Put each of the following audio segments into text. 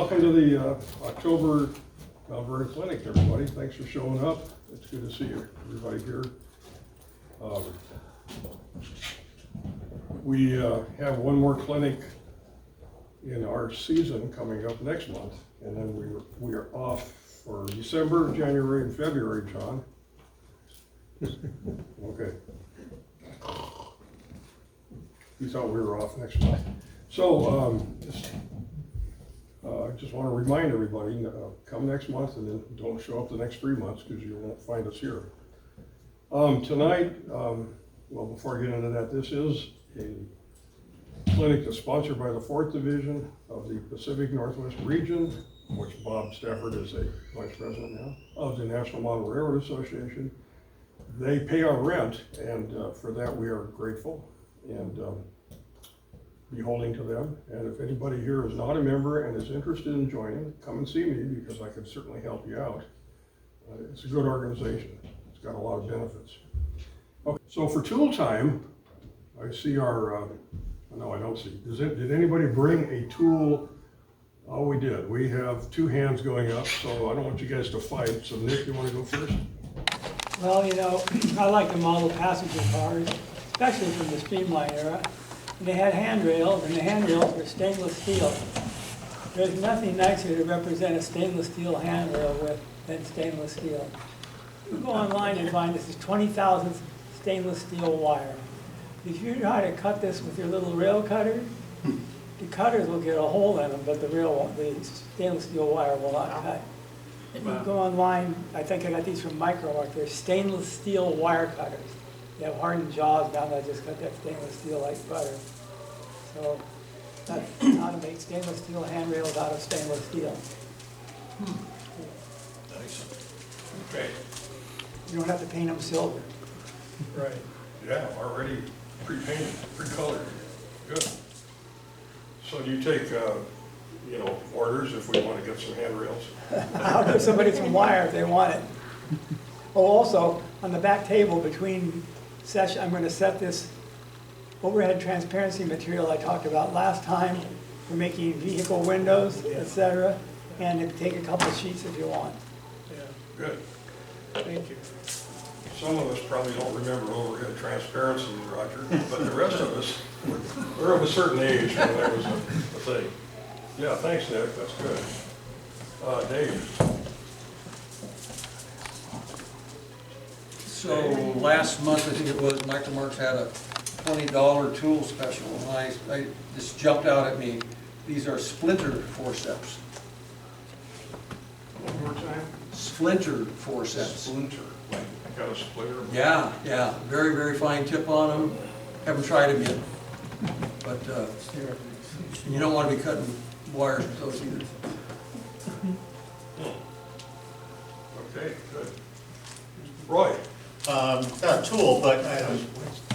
welcome to the October Vernon Clinic, everybody. Thanks for showing up. It's good to see everybody here. We have one more clinic in our season coming up next month, and then we are off for December, January, and February, John. Okay. You thought we were off next month. So I just want to remind everybody, come next month and then don't show up the next 3 months because you won't find us here. Tonight, well, before I get into that, this is a clinic that's sponsored by the 4th Division of the Pacific Northwest Region, which Bob Stafford is a vice president now, of the National Model Railroad Association. They pay our rent, and for that we are grateful and beholding to them. And if anybody here is not a member and is interested in joining, come and see me because I can certainly help you out. It's a good organization. It's got a lot of benefits. Okay, so for tool time, I see our, no, I don't see. Did anybody bring a tool? Oh, we did. We have 2 hands going up, so I don't want you guys to fight. So Nick, you want to go first? Well, you know, I like the model passenger cars, especially from the Streamline era. And they had handrails, and the handrails were stainless steel. There's nothing nicer to represent a stainless steel handrail than stainless steel. You go online and find this is 20,000 stainless steel wire. If you try to cut this with your little rail cutter, the cutters will get a hole in them, but the stainless steel wire will not cut. And you go online, I think I got these from Micromark, they're stainless steel wire cutters. They have hardened jaws now that I just cut that stainless steel like butter. So that's how to make stainless steel handrails out of stainless steel. Nice. Okay. You don't have to paint them silver. Right. Yeah, already pre-painted, pre-colored. Good. So do you take, orders if we want to get some handrails? I'll give somebody some wire if they want it. Oh, also, on the back table between session, I'm going to set this overhead transparency material I talked about last time for making vehicle windows, etc. And take a couple of sheets if you want. Yeah, good. Thank you. Some of us probably don't remember overhead transparency, Roger, but the rest of us, we're of a certain age when that was a thing. Yeah, thanks, Nick. That's good. Dave. So last month, I think it was, Micromark's had a $20 tool special, and I this jumped out at me. These are splinter forceps. One more time. Splinter forceps. Splinter, like got a splitter. Yeah, yeah, very, very fine tip on them. Haven't tried them yet, but you don't want to be cutting wires with those either. Okay, good. Roy. It's not a tool, but I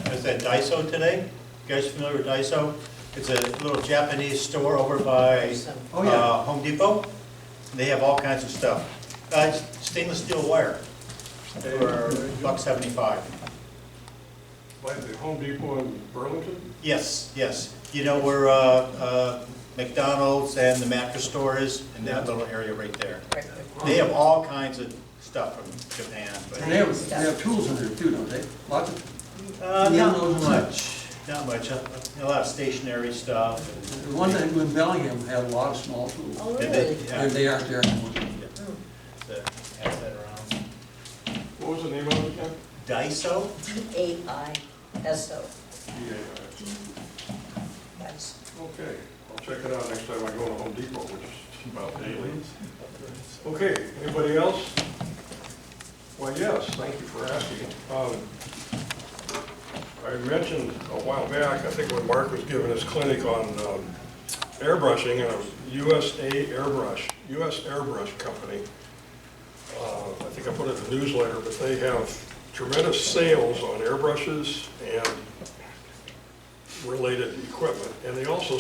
was at Daiso today. You guys familiar with Daiso? It's a little Japanese store over by Home Depot. They have all kinds of stuff. It's stainless steel wire for $1.75. By the Home Depot in Burlington? Yes, yes. You know where McDonald's and the mattress store is? In that little area right there. They have all kinds of stuff from Japan. But And they have tools in there too, don't they? Lots of. not much. Not much. A lot of stationary stuff. The one that in Bellingham had a lot of small tools. Oh, really? They aren't there anymore. Pass that around. What was the name of it again? Daiso? D-A-I-S-O. Yes. Okay, I'll check it out next time I go to Home Depot, which is about daily. Okay, anybody else? Well, yes, thank you for asking. I mentioned a while back, I think when Mark was giving his clinic on airbrushing, and US Airbrush Company. I think I put it in the newsletter, but they have tremendous sales on airbrushes and related equipment, and they also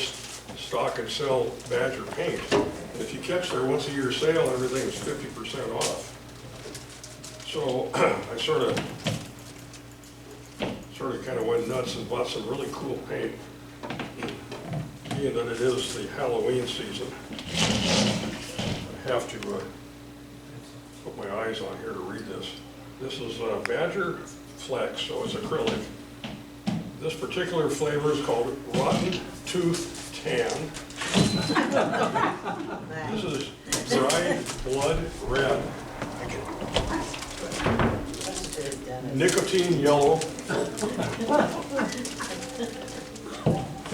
stock and sell Badger paint. And if you catch their once-a-year sale, everything is 50% off. So I sort of kind of went nuts and bought some really cool paint, being that it is the Halloween season. have to put my eyes on here to read this. This is Badger Flex, so it's acrylic. This particular flavor is called Rotten Tooth Tan. This is dried blood red, nicotine yellow,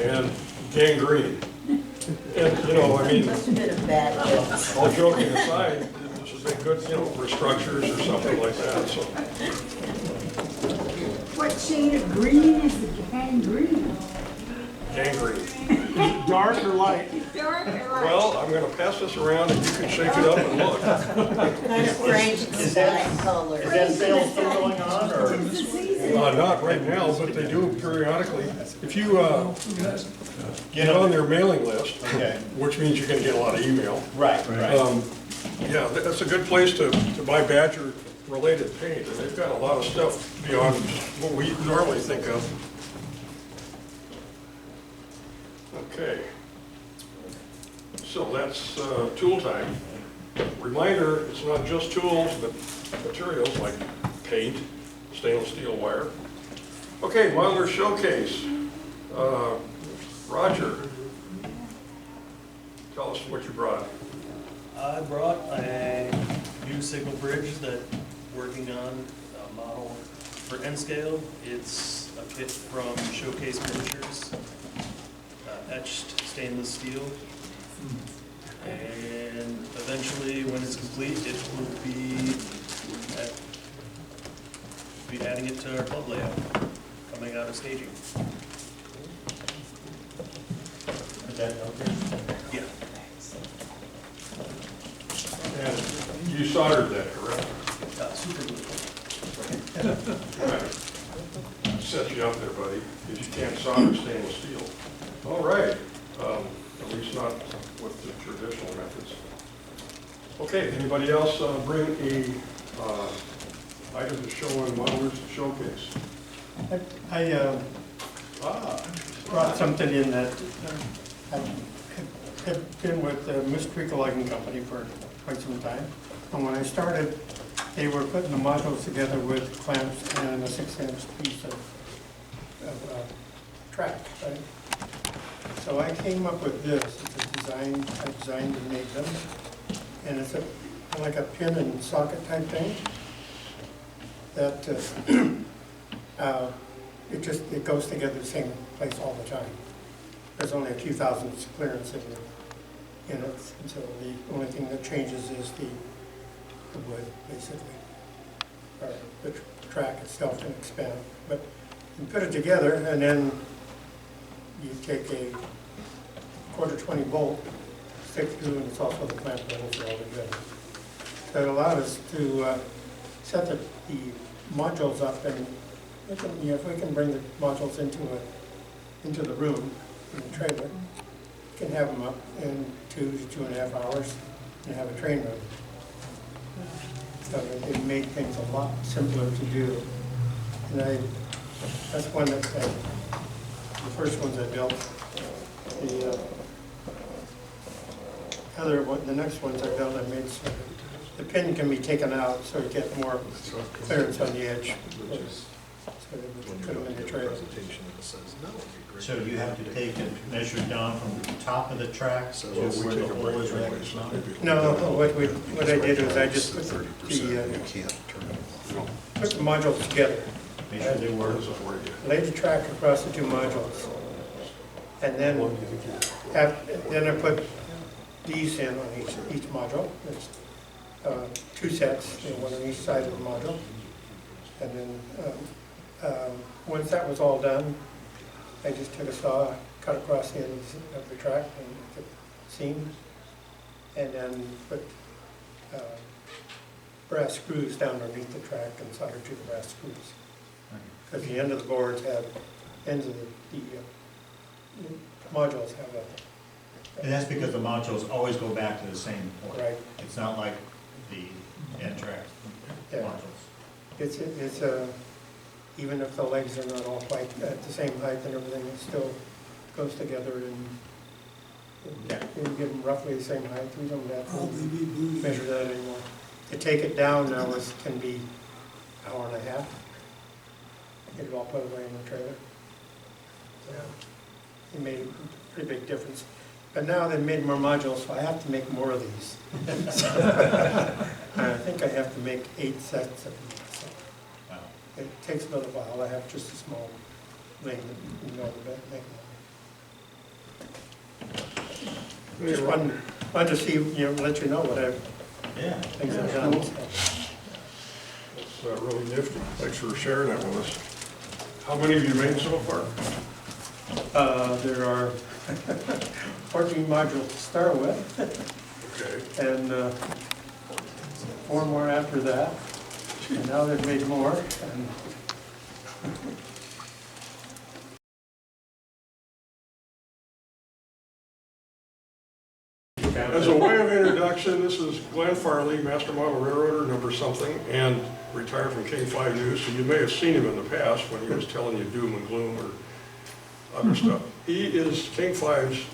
and gangrene. And, you know, I mean, Must have been a bad day. all joking aside, this would make good, you know, for structures or something like that, so. What shade of green is the gangrene? Gangrene. Dark or light? Dark or light? Well, I'm gonna pass this around and you can shake it up and look. Kind of orange sky color. Is that sale still going on, or? It's the season. Not right now, but they do periodically. If you get on their mailing list, Okay. which means you're gonna get a lot of email. Right, Yeah, that's a good place to buy Badger-related paint, and they've got a lot of stuff beyond what we normally think of. Okay. So that's tool time. Reminder, it's not just tools, but materials like paint, stainless steel wire. Okay, modular showcase. Roger, tell us what you brought. I brought a new signal bridge that working on a model for N-scale. It's a kit from Showcase Miniatures, etched stainless steel. And eventually, when it's complete, it will be adding it to our club layout, coming out of staging. Is that okay? Yeah. And you soldered that, correct? Super glue. Right. Set you up there, buddy, because you can't solder stainless steel. All right, at least not with the traditional methods. Okay, anybody else bring a item to show on modelers showcase? I brought something in that I have been with the Miss Treacle Company for quite some time. And when I started, they were putting the modules together with clamps and a 6-inch piece of track, right? So I came up with this. It's a design, I designed and made them. And it's like a pin and socket type thing that it goes together the same place all the time. There's only a few thousandths clearance in it, and so the only thing that changes is the wood, basically. Or the track itself can expand. But you put it together, and then you take a 1/4-20 bolt, stick through, and it's also the clamp that holds it all together. So it allowed us to set the modules up, and we can, if we can bring the modules into the room, in the trailer, we can have them up in 2 to 2.5 hours and have a train run. So it made things a lot simpler to do. And that's one that, the first ones I built. The next ones I built, I made so the pin can be taken out so you get more clearance on the edge. So that we can put them in the trailer. So you have to take it measured down from the top of the track to where the hole is right? No, what I did was I just put the modules together. Make sure they work. Laid the track across the 2 modules. And then I put these in on each module. There's 2 sets, one on each side of the module. And then once that was all done, I just took a saw, cut across the ends of the track and the seams, and then put brass screws down underneath the track and soldered to the brass screws. Because the end of the boards have, ends of the modules have a... And that's because the modules always go back to the same point. Right. It's not like the N-track Yeah. modules. It's even if the legs are not all quite at the same height and everything, it still goes together Yeah, we get them roughly the same height, we don't have to measure that anymore. To take it down now can be an hour and a half. Get it all put away in the trailer. Yeah, it made a pretty big difference. But now they've made more modules, so I have to make more of these. I think I have to make 8 sets of them. So it takes a little while. I have just a small lane that you know make more. Just wanted to see, let you know what things I've done. It's really nifty. Thanks for sharing that with us. How many have you made so far? There are 14 modules to start with, Okay. and 4 more after that. And now they've made more. And As a way of introduction, this is Glenn Farley, Master Model Railroader, number something, and retired from King 5 News. So you may have seen him in the past when he was telling you doom and gloom or other stuff. He is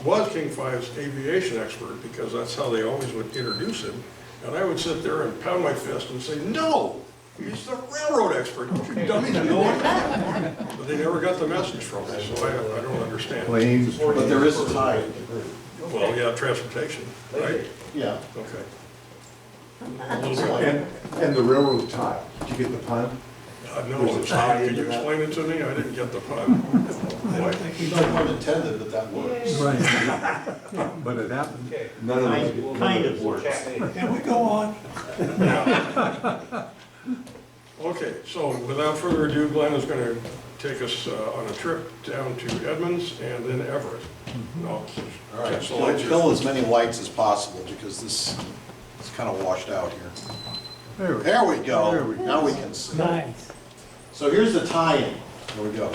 was King 5's aviation expert, because that's how they always would introduce him. And I would sit there and pound my fist and say, no, he's the railroad expert. Don't you dummies know it? But they never got the message from me, so I don't understand. But there is a tie. Well, yeah, transportation, right? Yeah. Okay. And the railroad tie. Did you get the pun? No, There's a tie can into you that? explain it to me? I didn't get the pun. Boy. No pun intended, but that works. Right. But it happened. None of us Kind of works. Can we go on? Okay, so without further ado, Glenn is going to take us on a trip down to Edmonds and then Everett. No, All right, so so kill as many lights as possible because this is kind of washed out here. There we go. Now we can see. Nice. So here's the tie-in. There we go.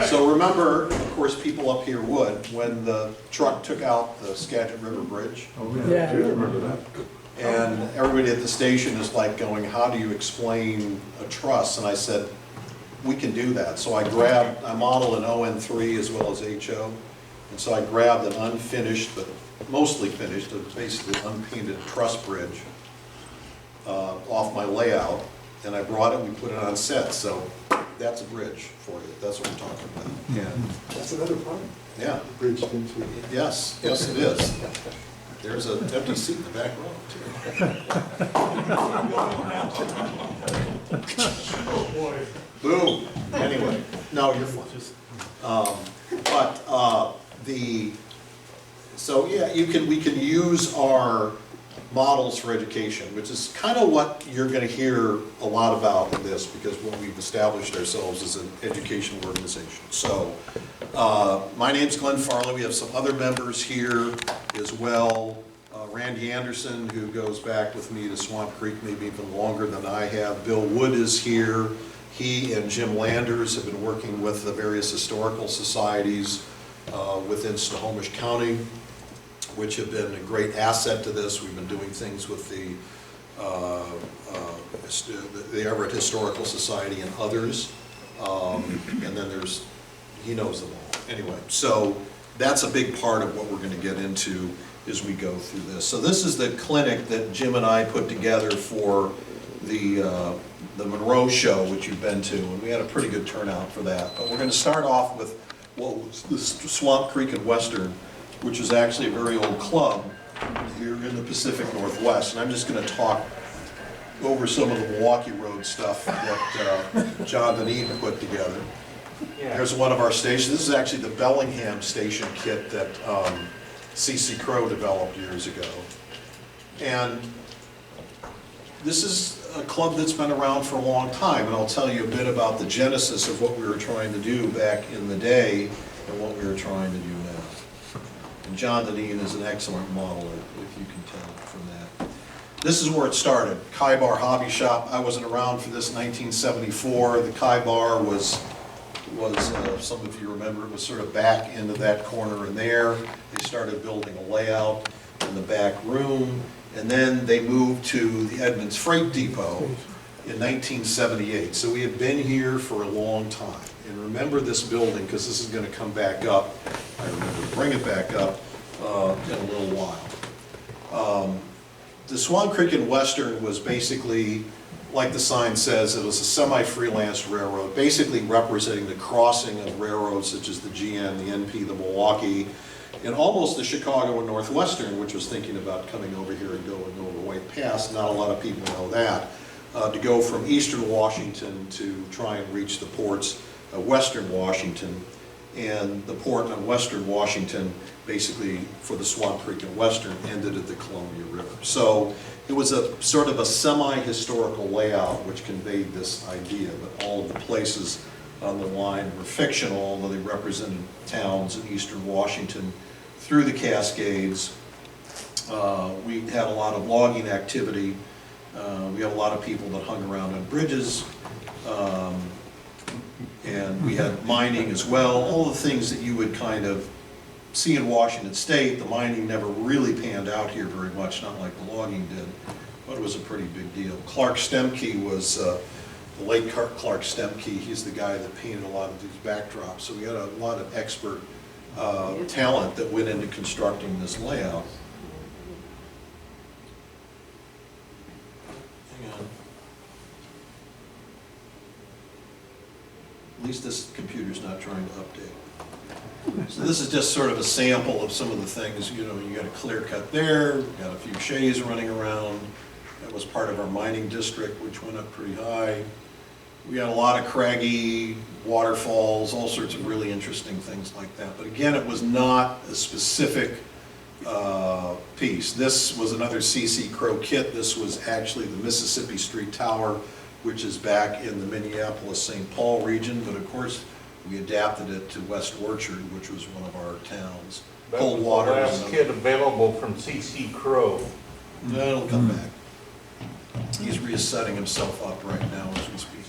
So remember, of course, people up here would, when the truck took out the Skagit River Bridge, Yeah. I do remember that. and everybody at the station is like going, how do you explain a truss? And I said, we can do that. So I modeled an ON3 as well as HO. And so I grabbed an unfinished, but mostly finished, basically unpainted truss bridge off my layout. And I brought it, we put it on set. So that's a bridge for you. That's what we're talking about. Yeah. That's another part? Yeah. Bridge into. Yes, yes it is. There's an empty seat in the back row, too. Oh, boy. Boom. Anyway, no, you're fine. So yeah, we can use our models for education, which is kind of what you're going to hear a lot about in this, because when we've established ourselves as an education organization. So my name's Glenn Farley. We have some other members here as well. Randy Anderson, who goes back with me to Swamp Creek maybe even longer than I have. Bill Wood is here. He and Jim Landers have been working with the various historical societies within Snohomish County, which have been a great asset to this. We've been doing things with the Everett Historical Society and others. And then he knows them all. Anyway, so that's a big part of what we're going to get into as we go through this. So this is the clinic that Jim and I put together for the Monroe show, which you've been to, and we had a pretty good turnout for that. But we're going to start off with what was the Swamp Creek and Western, which is actually a very old club here in the Pacific Northwest. And I'm just going to talk over some of the Milwaukee Road stuff that John Deneen put together. Here's one of our stations. This is actually the Bellingham station kit that C.C. Crow developed years ago. And this is a club that's been around for a long time, and I'll tell you a bit about the genesis of what we were trying to do back in the day and what we were trying to do now. And John Deneen is an excellent modeler, if you can tell from that. This is where it started, Kai Bar Hobby Shop. I wasn't around for this in 1974. The Kai Bar was some of you remember, it was sort of back into that corner in there. They started building a layout in the back room, and then they moved to the Edmonds Freight Depot in 1978. So we had been here for a long time. And remember this building, because this is going to come back up. I remember to bring it back up. in a little while. The Swan Creek and Western was basically, like the sign says, it was a semi-freelance railroad, basically representing the crossing of railroads such as the GN, the NP, the Milwaukee, and almost the Chicago and Northwestern, which was thinking about coming over here and going over White Pass. Not a lot of people know that. To go from eastern Washington to try and reach the ports of western Washington. And the port on western Washington, basically for the Swan Creek and Western, ended at the Columbia River. So it was a sort of a semi-historical layout which conveyed this idea, but all of the places on the line were fictional, although they represented towns in eastern Washington through the Cascades. We had a lot of logging activity. We had a lot of people that hung around on bridges. And we had mining as well, all the things that you would kind of see in Washington State. The mining never really panned out here very much, not like the logging did, but it was a pretty big deal. Clark Stemke was, the late Clark Stemke, he's the guy that painted a lot of these backdrops. So we had a lot of expert talent that went into constructing this layout. Hang on. At least this computer's not trying to update. So this is just sort of a sample of some of the things, you know, you got a clear cut there, we got a few shays running around. That was part of our mining district, which went up pretty high. We had a lot of craggy waterfalls, all sorts of really interesting things like that. But again, it was not a specific piece. This was another C.C. Crow kit. This was actually the Mississippi Street Tower, which is back in the Minneapolis-St. Paul region, but of course, we adapted it to West Orchard, which was one of our towns. Cold water. That was the last kit available from C.C. Crow. That'll come back. He's resetting himself up right now as we speak.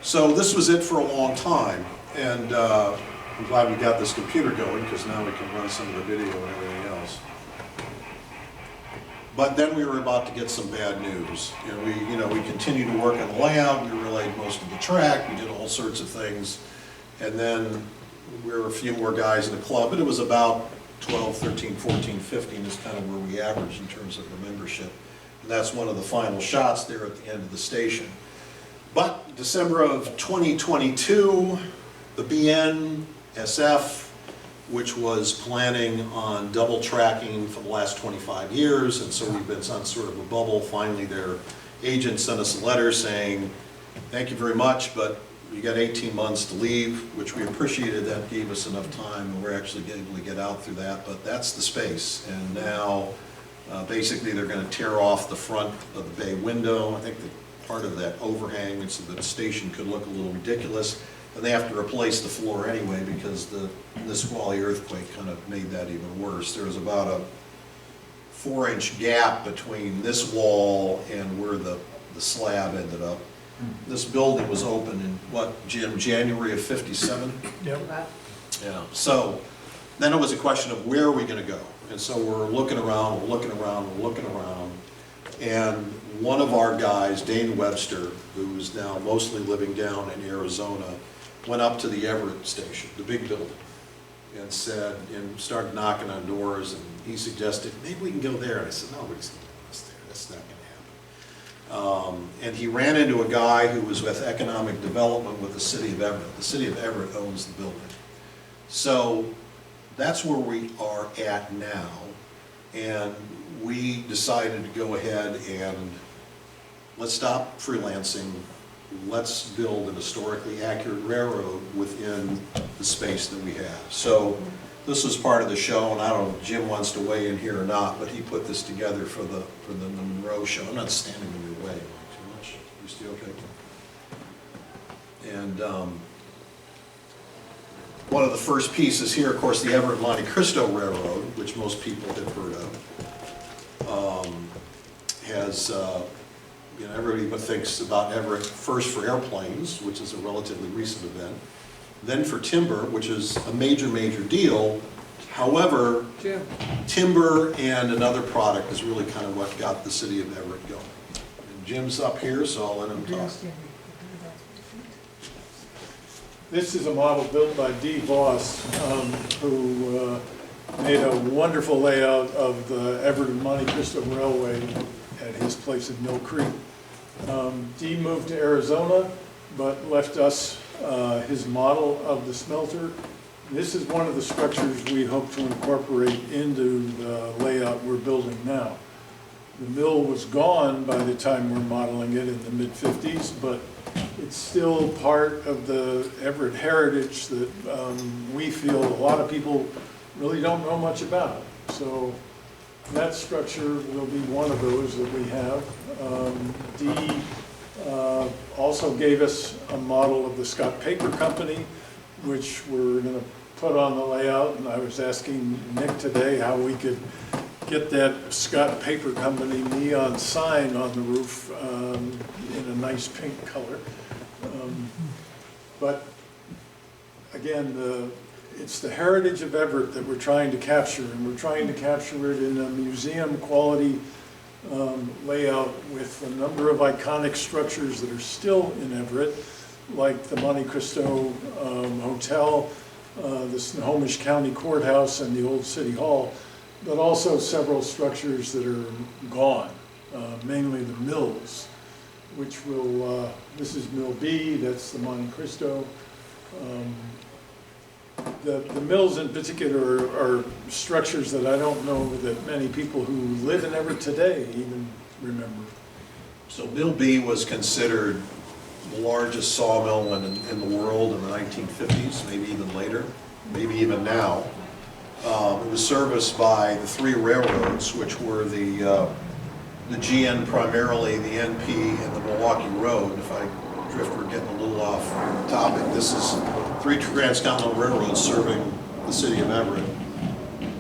So this was it for a long time, and I'm glad we got this computer going, because now we can run some of the video and everything else. But then we were about to get some bad news. We continued to work on the layout, we relayed most of the track, we did all sorts of things, and then we were a few more guys in the club, but it was about 12, 13, 14, 15 is kind of where we averaged in terms of the membership. And that's one of the final shots there at the end of the station. But December of 2022, the BNSF, which was planning on double tracking for the last 25 years, and so we've been on sort of a bubble. Finally, their agent sent us a letter saying, thank you very much, but you got 18 months to leave, which we appreciated. That gave us enough time, and we're actually able to get out through that, but that's the space. And now, basically, they're going to tear off the front of the bay window. I think that part of that overhang so that the station could look a little ridiculous. And they have to replace the floor anyway, because the Nisqually earthquake kind of made that even worse. There was about a 4-inch gap between this wall and where the slab ended up. This building was opened in, what, Jim, January of '57? Yep. Yeah, so then it was a question of where are we going to go? And so we're looking around, we're looking around, we're looking around, and one of our guys, Dane Webster, who's now mostly living down in Arizona, went up to the Everett Station, the big building, and said, and started knocking on doors, and he suggested, maybe we can go there. And I said, nobody's going to go us there, that's not going to happen. And he ran into a guy who was with economic development with the City of Everett. The City of Everett owns the building. So that's where we are at now, and we decided to go ahead and let's stop freelancing. Let's build an historically accurate railroad within the space that we have. So this was part of the show, and I don't know if Jim wants to weigh in here or not, but he put this together for the Monroe show. I'm not standing in your way too much. You still okay? And one of the first pieces here, of course, the Everett Monte Cristo Railroad, which most people have heard of, has everybody thinks about Everett first for airplanes, which is a relatively recent event, then for timber, which is a major, major deal. However, timber and another product is really kind of what got the City of Everett going. And Jim's up here, so I'll let him talk. This is a model built by D. Voss, who made a wonderful layout of the Everett and Monte Cristo Railway at his place at Mill Creek. D moved to Arizona, but left us his model of the smelter. This is one of the structures we hope to incorporate into the layout we're building now. The mill was gone by the time we're modeling it in the mid-50s, but it's still part of the Everett heritage that we feel a lot of people really don't know much about. So that structure will be one of those that we have. D also gave us a model of the Scott Paper Company, which we're going to put on the layout, and I was asking Nick today how we could get that Scott Paper Company neon sign on the roof in a nice pink color. But again, it's the heritage of Everett that we're trying to capture, and we're trying to capture it in a museum quality layout with a number of iconic structures that are still in Everett, like the Monte Cristo Hotel, the Snohomish County Courthouse, and the old City Hall, but also several structures that are gone, mainly the mills, which will, this is Mill B, that's the Monte Cristo. The mills in particular are structures that I don't know that many people who live in Everett today even remember. So Mill B was considered the largest sawmill in the world in the 1950s, maybe even later, maybe even now. It was serviced by the three railroads, which were the GN primarily, the NP, and the Milwaukee Road. If I drift, we're getting a little off topic. This is three transcontinental railroads serving the city of Everett.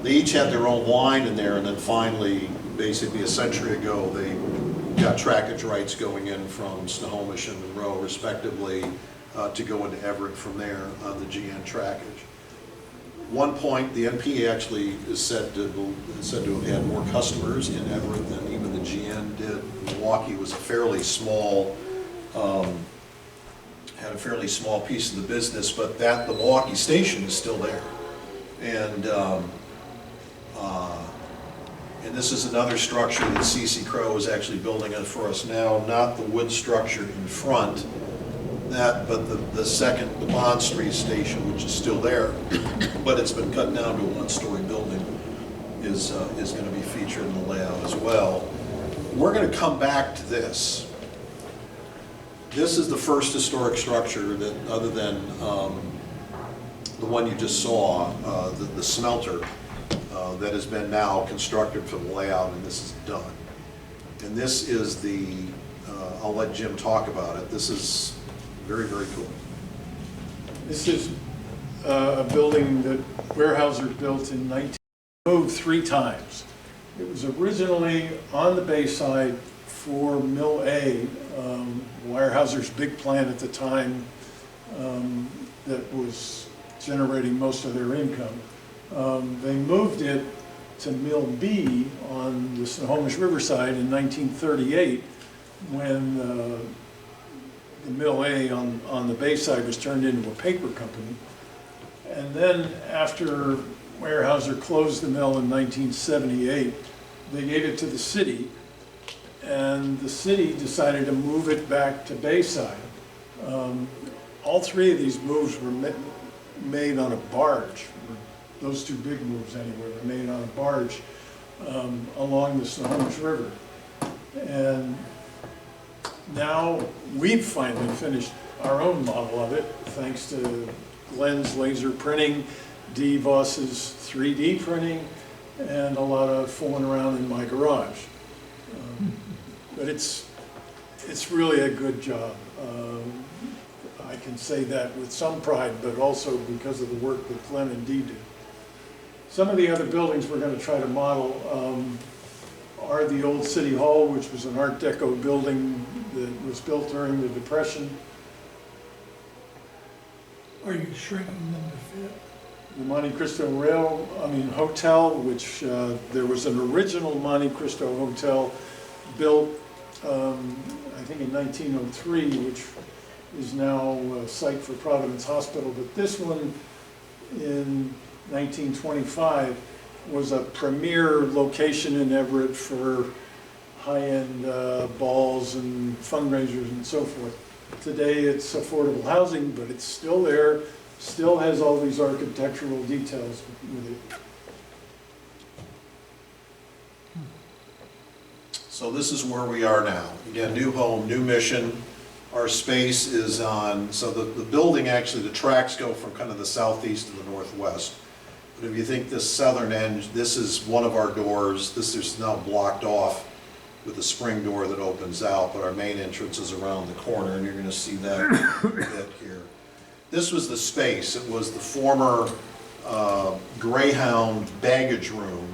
They each had their own line in there, and then finally, basically a century ago, they got trackage rights going in from Snohomish and Monroe, respectively, to go into Everett from there on the GN trackage. One point, the NP actually is said to have had more customers in Everett than even the GN did. Milwaukee was a fairly small, had a fairly small piece of the business, but the Milwaukee station is still there. And this is another structure that C.C. Crow is actually building it for us now, not the wood structure in front, but the second, the Bond Street station, which is still there, but it's been cut down to a one-story building, is going to be featured in the layout as well. We're going to come back to this. This is the first historic structure that, other than the one you just saw, the smelter, that has been now constructed for the layout, and this is done. And this is the, I'll let Jim talk about it. This is very, very cool. This is a building that Weyerhaeuser built in moved 3 times. It was originally on the Bayside for Mill A, Weyerhaeuser's big plant at the time that was generating most of their income. They moved it to Mill B on the Snohomish Riverside in 1938 when the Mill A on the Bayside was turned into a paper company. And then after Weyerhaeuser closed the mill in 1978, they gave it to the city, and the city decided to move it back to Bayside. All 3 of these moves were made on a barge. Those 2 big moves anyway were made on a barge along the Snohomish River. And now we've finally finished our own model of it, thanks to Glenn's laser printing, D. Voss's 3D printing, and a lot of fooling around in my garage. But it's really a good job. I can say that with some pride, but also because of the work that Glenn and Dee did. Some of the other buildings we're going to try to model are the old City Hall, which was an Art Deco building that was built during the Depression. Are you shrinking them to fit? The Monte Cristo Hotel, which there was an original Monte Cristo Hotel built, I think in 1903, which is now a site for Providence Hospital, but this one in 1925 was a premier location in Everett for high-end balls and fundraisers and so forth. Today it's affordable housing, but it's still there, still has all these architectural details with it. So this is where we are now. Again, new home, new mission. Our space is on, so the building, actually, the tracks go from kind of the southeast to the northwest. But if you think this southern end, this is one of our doors. This is now blocked off with a spring door that opens out, but our main entrance is around the corner, and you're going to see that bit here. This was the space. It was the former Greyhound baggage room.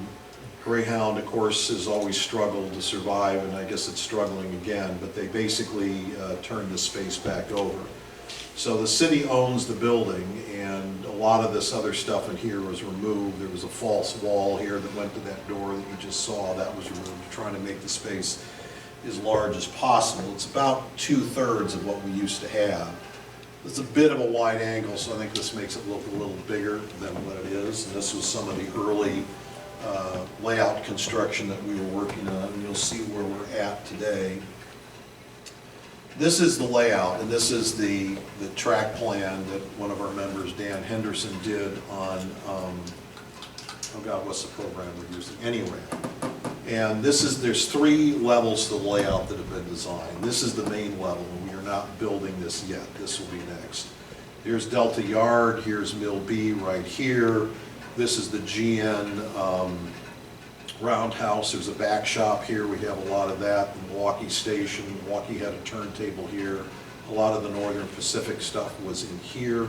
Greyhound, of course, has always struggled to survive, and I guess it's struggling again, but they basically turned the space back over. So the city owns the building, and a lot of this other stuff in here was removed. There was a false wall here that went to that door that you just saw. That was removed, trying to make the space as large as possible. It's about 2/3 of what we used to have. It's a bit of a wide angle, so I think this makes it look a little bigger than what it is. And this was some of the early layout construction that we were working on, and you'll see where we're at today. This is the layout, and this is the track plan that one of our members, Dan Henderson, did on, oh God, what's the program we're using? NMRA. And this is, there's 3 levels to the layout that have been designed. This is the main level, and we are not building this yet. This will be next. Here's Delta Yard, here's Mill B right here. This is the GN roundhouse. There's a back shop here. We have a lot of that. The Milwaukee Station. Milwaukee had a turntable here. A lot of the Northern Pacific stuff was in here.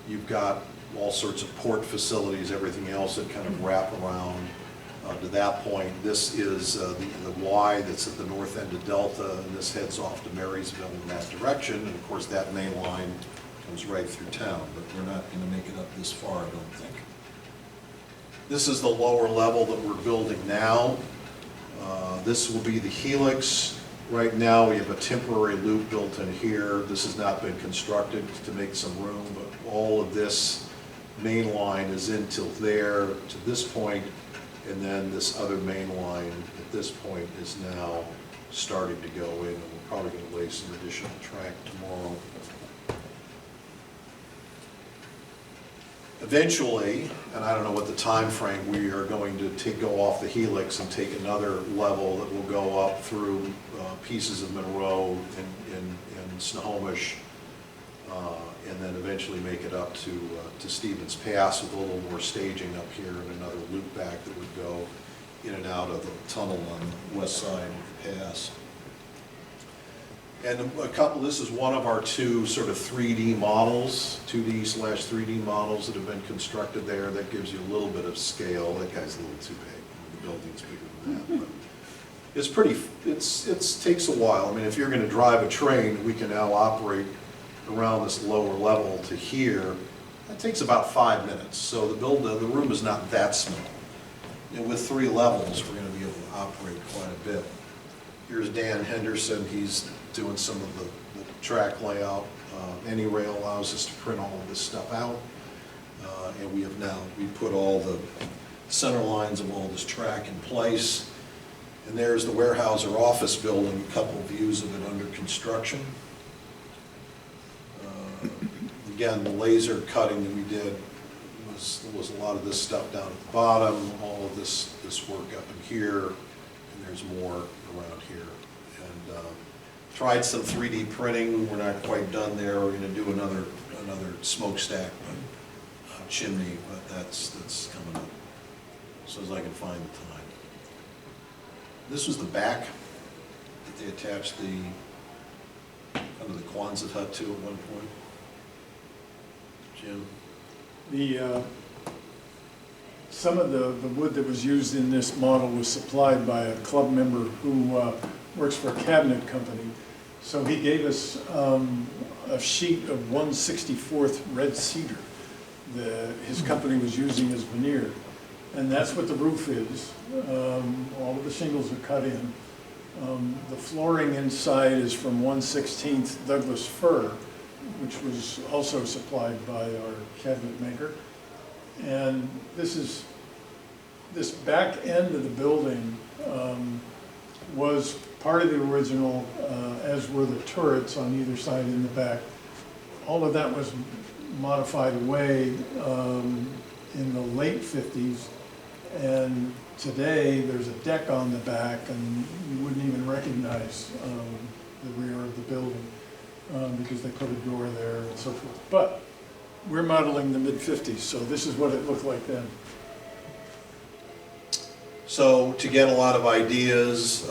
You've got all sorts of port facilities, everything else that kind of wrap around to that point. This is the Y that's at the north end of Delta, and this heads off to Marysville in that direction. And of course, that main line comes right through town, but we're not going to make it up this far, I don't think. This is the lower level that we're building now. This will be the helix. Right now, we have a temporary loop built in here. This has not been constructed to make some room, but all of this main line is in till there, to this point, and then this other main line at this point is now starting to go in, and we're probably going to lay some additional track tomorrow. Eventually, and I don't know what the time frame, we are going to go off the helix and take another level that will go up through pieces of Monroe and Snohomish, and then eventually make it up to Stevens Pass with a little more staging up here and another loop back that would go in and out of the tunnel on the west side of the pass. And this is one of our 2 sort of 3D models, 2D/3D models that have been constructed there. That gives you a little bit of scale. That guy's a little too big. The building's bigger than that. But it's pretty, it takes a while. I mean, if you're going to drive a train, we can now operate around this lower level to here. That takes about 5 minutes. So the room is not that small. And with 3 levels, we're going to be able to operate quite a bit. Here's Dan Henderson. He's doing some of the track layout. NMRA allows us to print all of this stuff out. And we put all the center lines of all this track in place. And there's the Weyerhaeuser office building, a couple of views of it under construction. Again, the laser cutting that we did was a lot of this stuff down at the bottom, all of this work up in here, and there's more around here. And tried some 3D printing. We're not quite done there. We're going to do another smokestack chimney, but that's coming up as soon as I can find the time. This was the back that they attached the kind of the Quonset hut to at one point. Jim? Some of the wood that was used in this model was supplied by a club member who works for a cabinet company. So he gave us a sheet of 1/64 red cedar that his company was using as veneer. And that's what the roof is. All of the shingles are cut in. The flooring inside is from 1/16 Douglas fir, which was also supplied by our cabinet maker. And this back end of the building was part of the original, as were the turrets on either side in the back. All of that was modified away in the late 50s. And today, there's a deck on the back, and you wouldn't even recognize the rear of the building because they put a door there and so forth. But we're modeling the mid-50s, so this is what it looked like then. So to get a lot of ideas,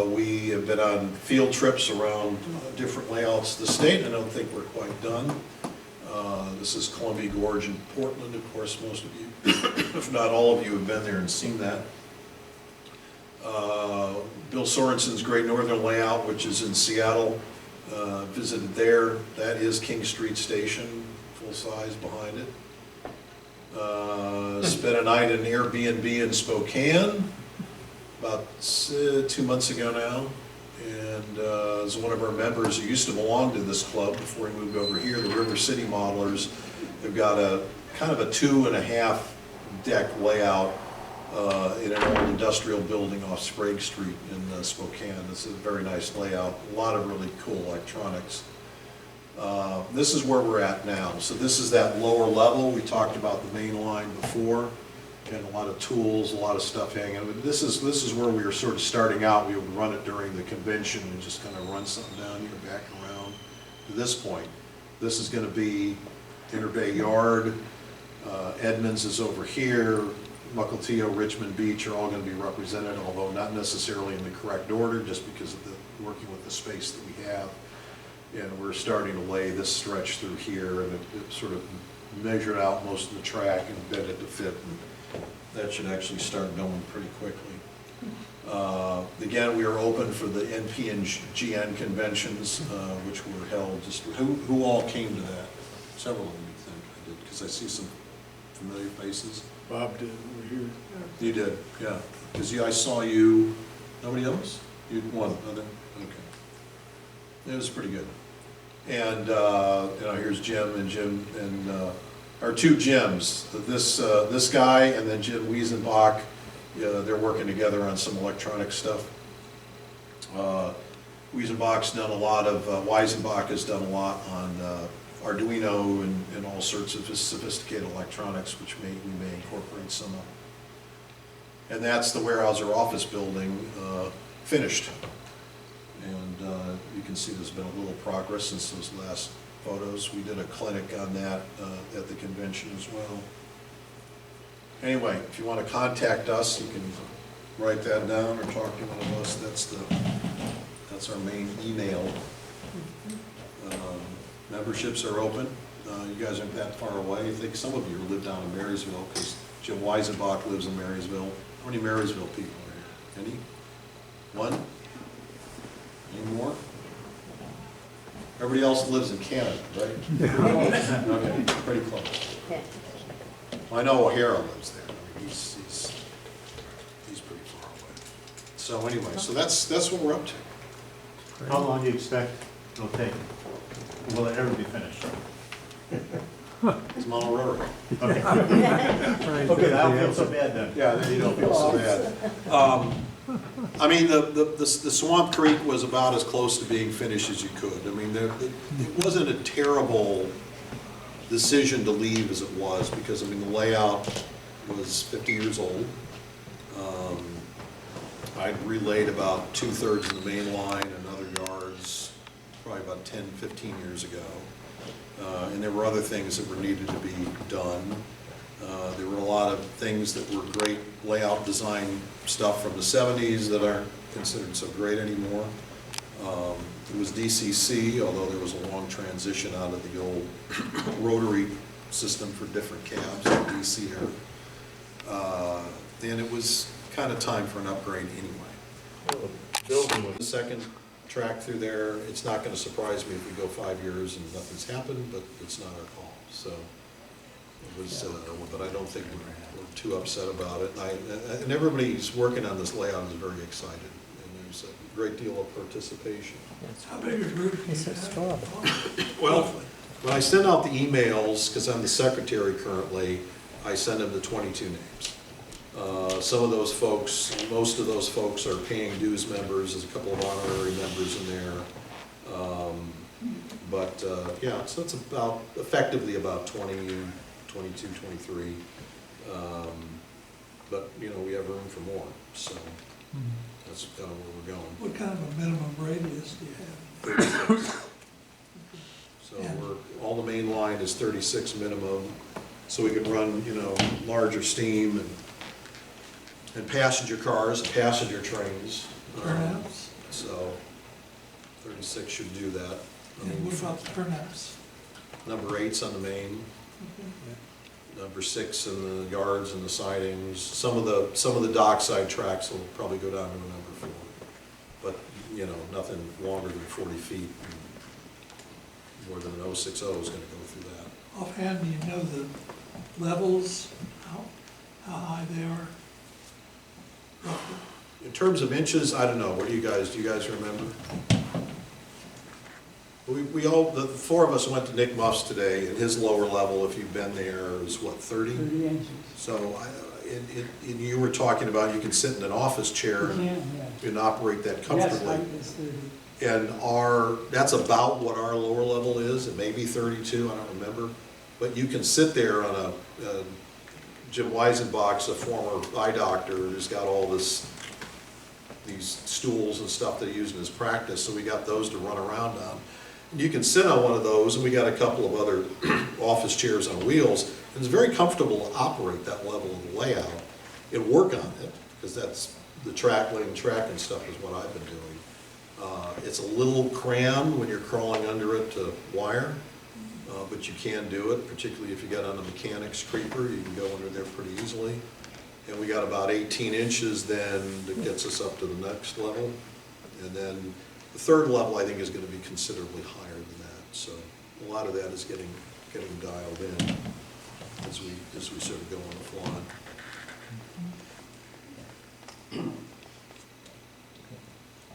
we have been on field trips around different layouts of the state. I don't think we're quite done. This is Columbia Gorge in Portland. Of course, most of you, if not all of you, have been there and seen that. Bill Sorensen's Great Northern Layout, which is in Seattle, visited there. That is King Street Station, full size behind it. Spent a night in an Airbnb in Spokane about 2 months ago now. And as one of our members who used to belong to this club before he moved over here, the River City Modelers, they've got a kind of a 2.5 deck layout in an old industrial building off Sprague Street in Spokane. It's a very nice layout, a lot of really cool electronics. This is where we're at now. So this is that lower level. We talked about the main line before, and a lot of tools, a lot of stuff hanging. But this is where we were sort of starting out. We would run it during the convention and just kind of run something down here, back around to this point. This is going to be Inner Bay Yard. Edmonds is over here. Mukilteo, Richmond Beach are all going to be represented, although not necessarily in the correct order, just because of the working with the space that we have. And we're starting to lay this stretch through here, and it sort of measured out most of the track and bent it to fit. And that should actually start going pretty quickly. Again, we are open for the NP and GN conventions, which were held. Just who all came to that? Several of them, you think? I did, because I see some familiar faces. Bob did, we're here. You did, yeah. Because I saw you. Nobody else? You one other. Okay. It was pretty good. And here's Jim and our two Jims. This guy and then Jim Wiesenbach. They're working together on some electronic stuff. Wiesenbach has done a lot on Arduino and all sorts of sophisticated electronics, which we may incorporate some of. And that's the Weyerhaeuser office building finished. And you can see there's been a little progress since those last photos. We did a clinic on that at the convention as well. Anyway, if you want to contact us, you can write that down or talk to one of us. That's our main email. Memberships are open. You guys aren't that far away. I think some of you live down in Marysville because Jim Wiesenbach lives in Marysville. How many Marysville people are here? Any? One? Any more? Everybody else lives in Canada, right? Okay, pretty close. I know O'Hara lives there. I mean, he's pretty far away. So anyway, so that's what we're up to. How long do you expect it'll take? Will it ever be finished? It's Monterey. Okay, okay, I don't feel so bad then. Yeah, then you don't feel so bad. I mean, the Swamp Creek was about as close to being finished as you could. I mean, it wasn't a terrible decision to leave as it was, because, I mean, the layout was 50 years old. I'd relayed about 2/3 of the main line and other yards probably about 10, 15 years ago. And there were other things that were needed to be done. There were a lot of things that were great layout design stuff from the 70s that aren't considered so great anymore. It was DCC, although there was a long transition out of the old rotary system for different cabs, DC era. And it was kind of time for an upgrade anyway. The second track through there, it's not going to surprise me if we go 5 years and nothing's happened, but it's not our call. So it was, but I don't think we're too upset about it. And everybody who's working on this layout is very excited. And there's great deal of participation. How big a group do you have? Well, when I send out the emails, because I'm the secretary currently, I send them to 22 names. Some of those folks, most of those folks are paying dues members, there's a couple of honorary members in there. Yeah, so it's about, effectively about 20, 22, 23. But, you know, we have room for more, so that's kind of where we're going. What kind of a minimum radius do you have? So all the main line is 36 minimum, so we can run, you know, larger steam and passenger cars, and passenger trains. Turnouts? So 36 should do that. And what about the turnouts? Number 8's on the main, number 6 in the yards and the sidings. Some of the dockside tracks will probably go down to a number 4, but, you know, nothing longer than 40 feet. More than an 060 is gonna go through that. Offhand, do you know the levels, how high they are? Roughly? In terms of inches, I don't know, do you guys remember? We all, the 4 of us went to Nick Muff's today, and his lower level, if you've been there, is what, 30? 30 inches. So, you were talking about you can sit in an office chair You can, and operate that Yes, comfortably. height is 30. And that's about what our lower level is, it may be 32, I don't remember. But you can sit there on a Jim Weisenbach's a former eye doctor, who's got all these stools and stuff that he used in his practice, so we got those to run around on. And you can sit on one of those, and we got a couple of other office chairs on wheels, and it's very comfortable to operate that level of the layout and work on it, because that's the laying track and stuff is what I've been doing. It's a little crammed when you're crawling under it to wire, but you can do it, particularly if you got on a mechanic's creeper, you can go under there pretty easily. And we got about 18 inches then that gets us up to the next level. And then the 3rd level, I think, is going to be considerably higher than that. So a lot of that is getting dialed in as we sort of go on the fly.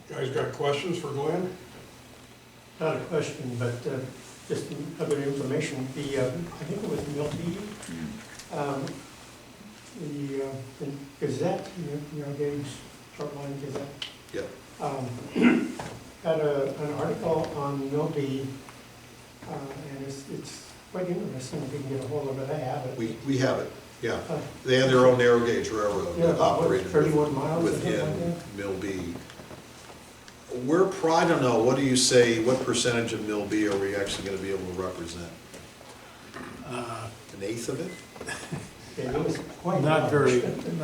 Guys got questions for Glenn? Not a question, but just other information. I think it was Milty, the Gazette, gauge, short line Gazette. Yeah. Got an article on Milby, and it's quite interesting if you can get a hold of it. I have it. We have it, yeah. They have their own narrow gauge railroad Yeah, that about what, operated 31 miles or something within like Milby. I don't know, what do you say, what percentage of Milby are we actually going to be able to represent? An eighth of it? Yeah, it was quite Not large.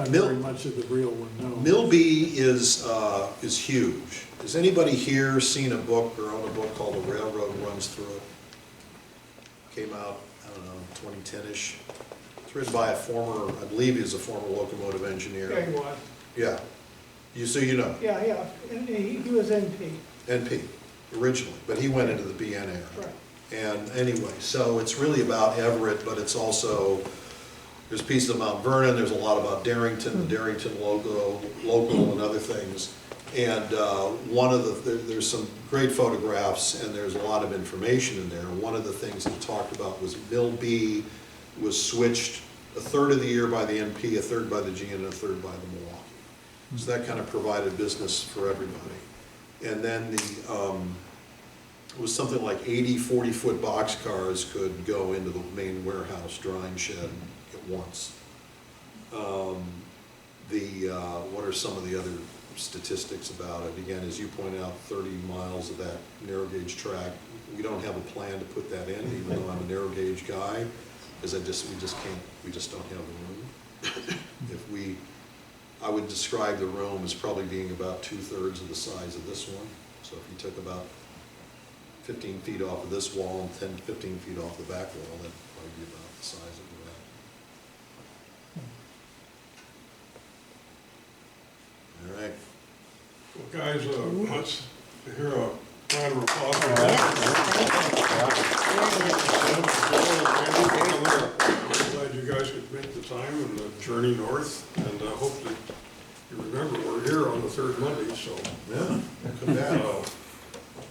very much of the real one, no. Milby is huge. Has anybody here seen a book or own a book called The Railroad Runs Through It? Came out, I don't know, 2010-ish. It's written by a former, I believe he's a former locomotive engineer. Yeah, he was. Yeah. So you know. Yeah, and he was NP. NP, originally, but he went into the BN era. Right. And anyway, so it's really about Everett, but it's also, there's pieces of Mount Vernon, there's a lot about Darrington, the Darrington local and other things. And there's some great photographs and there's a lot of information in there. One of the things that he talked about was Mill B was switched a third of the year by the NP, a third by the GN, and a third by the Milwaukee. So that kind of provided business for everybody. And then it was something like 80 40-foot boxcars could go into the main warehouse drying shed at once. What are some of the other statistics about it? Again, as you pointed out, 30 miles of that narrow gauge track. We don't have a plan to put that in, even though I'm a narrow gauge guy, because we just don't have the room. I would describe the room as probably being about 2/3 of the size of this one. So if you took about 15 feet off of this wall and 10, 15 feet off the back wall, that'd probably be about the size of that. All right. Well, guys, let's hear a round of applause for that. I'm glad you guys could make the time and the journey north, and I hope that you remember where here on the third Monday, so. Yeah, come back.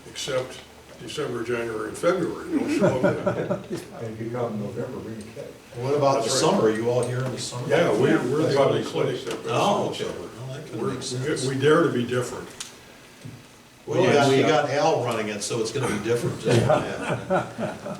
Except December, January, and February, don't show up then. And if you come in November, bring a cake. What about the That's right. summer? Are you all here in the summer? Yeah, we're the That's only all clinic that does. Oh, okay, summer. well, that could We're- make sense. We dare to be different. Well, you got Al running it, so it's gonna be different, just, yeah.